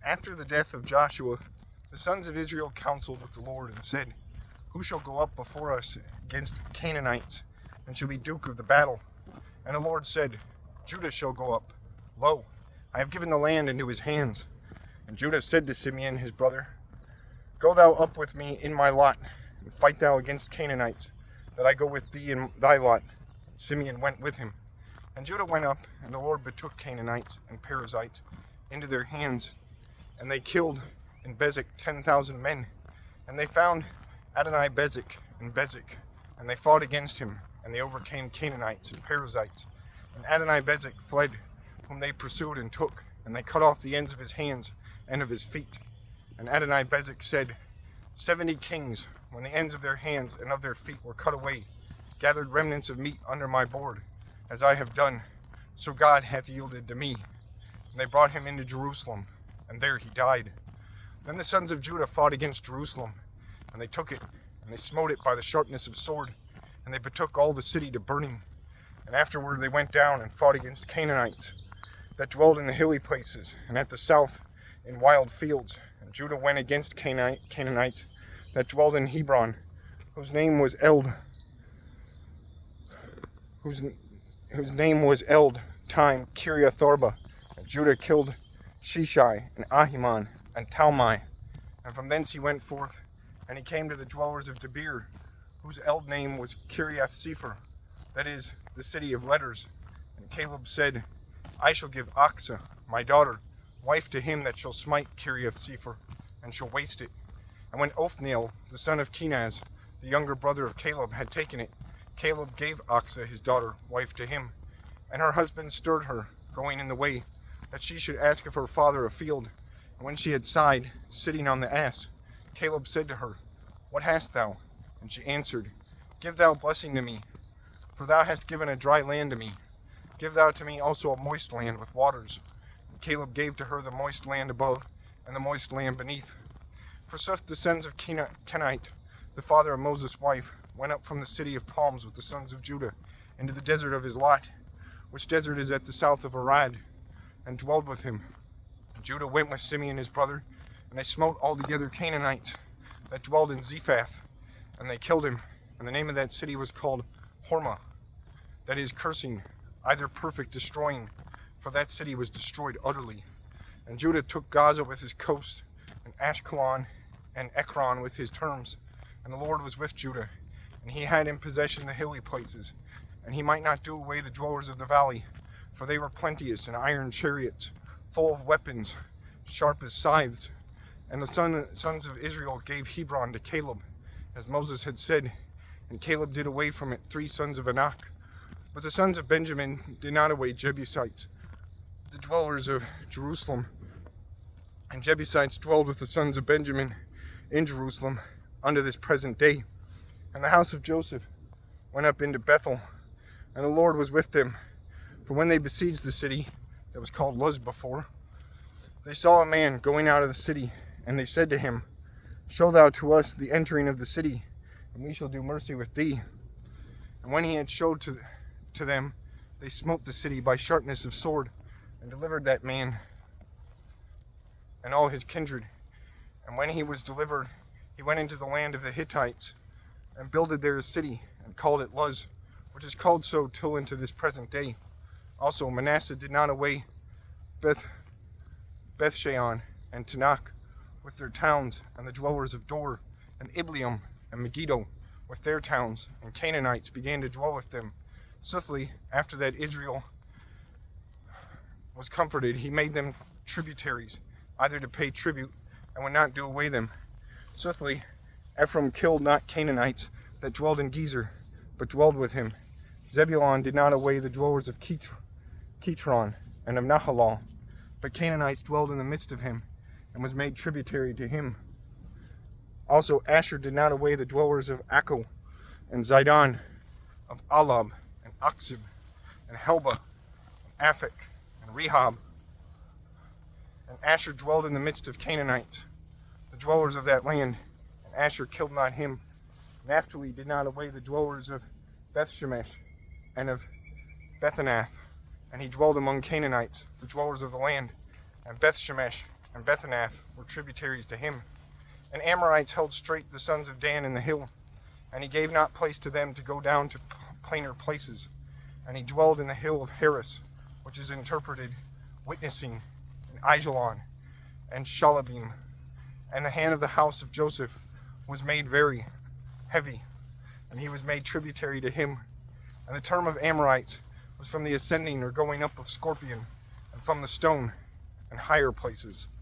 After the death of Joshua, the sons of Israel counseled with the Lord and said, "Who shall go up before us against Canaanites, and shall be duke of the battle?" And the Lord said, "Judah shall go up. Lo, I have given the land into his hands." And Judah said to Simeon his brother, "Go thou up with me in my lot, and fight thou against Canaanites, that I go with thee in thy lot." And Simeon went with him. And Judah went up, and the Lord betook Canaanites and Perizzites into their hands, and they killed in Bezek 10,000 men. And they found Adonai-Bezek and Bezek, and they fought against him, and they overcame Canaanites and Perizzites. And Adonai-Bezek fled, whom they pursued and took, and they cut off the ends of his hands and of his feet. And Adonai-Bezek said, 70 kings, when the ends of their hands and of their feet were cut away, gathered remnants of meat under my board, as I have done, so God hath yielded to me. And they brought him into Jerusalem, and there he died. Then the sons of Judah fought against Jerusalem, and they took it, and they smote it by the sharpness of sword, and they betook all the city to burning. And afterward they went down and fought against Canaanites, that dwelled in the hilly places, and at the south in wild fields. And Judah went against Canaanites, that dwelled in Hebron, whose name was Eld, time Kiriath-arba. And Judah killed Sheshai, and Ahiman, and Talmai. And from thence he went forth, and he came to the dwellers of Debir, whose Eld name was Kiriath-Sepher, that is, the city of letters. And Caleb said, "I shall give Achsah, my daughter, wife to him that shall smite Kiriath-Sepher, and shall waste it." And when Othniel, the son of Kenaz, the younger brother of Caleb, had taken it, Caleb gave Achsah his daughter, wife to him. And her husband stirred her, going in the way, that she should ask of her father a field. And when she had sighed, sitting on the ass, Caleb said to her, "What hast thou?" And she answered, "Give thou blessing to me, for thou hast given a dry land to me. Give thou to me also a moist land with waters." And Caleb gave to her the moist land above, and the moist land beneath. For such the sons of Kenite, the father of Moses' wife, went up from the city of palms with the sons of Judah into the desert of his lot, which desert is at the south of Arad, and dwelled with him. And Judah went with Simeon his brother, and they smote altogether Canaanites that dwelled in Zephath, and they killed him. And the name of that city was called Hormah, that is, cursing, either perfect, destroying, for that city was destroyed utterly. And Judah took Gaza with his coast, and Ashkelon and Ekron with his terms. And the Lord was with Judah, and he had in possession the hilly places, and he might not do away the dwellers of the valley, for they were plenteous in iron chariots, full of weapons, sharp as scythes. And the sons of Israel gave Hebron to Caleb, as Moses had said, and Caleb did away from it 3 sons of Anak. But the sons of Benjamin did not away Jebusites, the dwellers of Jerusalem. And Jebusites dwelled with the sons of Benjamin in Jerusalem unto this present day. And the house of Joseph went up into Bethel, and the Lord was with them. For when they besieged the city, that was called Luz before, they saw a man going out of the city, and they said to him, "Show thou to us the entering of the city, and we shall do mercy with thee." And when he had showed to them, they smote the city by sharpness of sword, and delivered that man and all his kindred. And when he was delivered, he went into the land of the Hittites, and builded there a city, and called it Luz, which is called so till into this present day. Also Manasseh did not away Bethshean and Tanakh with their towns, and the dwellers of Dor, and Ibleam, and Megiddo with their towns, and Canaanites began to dwell with them. Swiftly, after that Israel was comforted, he made them tributaries, either to pay tribute, and would not do away them. Swiftly, Ephraim killed not Canaanites that dwelled in Gezer, but dwelled with him. Zebulun did not away the dwellers of Kitron and of Nahalal, but Canaanites dwelled in the midst of him, and was made tributary to him. Also Asher did not away the dwellers of Akko, and Zidon, of Alab, and Aksib, and Helba, and Aphek, and Rehob. And Asher dwelled in the midst of Canaanites, the dwellers of that land, and Asher killed not him. Naphtali did not away the dwellers of Bethshemesh, and of Bethanath, and he dwelled among Canaanites, the dwellers of the land. And Bethshemesh and Bethanath were tributaries to him. And Amorites held straight the sons of Dan in the hill, and he gave not place to them to go down to plainer places. And he dwelled in the hill of Harris, which is interpreted witnessing, and Aijalon, and Shalabim. And the hand of the house of Joseph was made very heavy, and he was made tributary to him. And the term of Amorites was from the ascending or going up of Scorpion, and from the stone and higher places.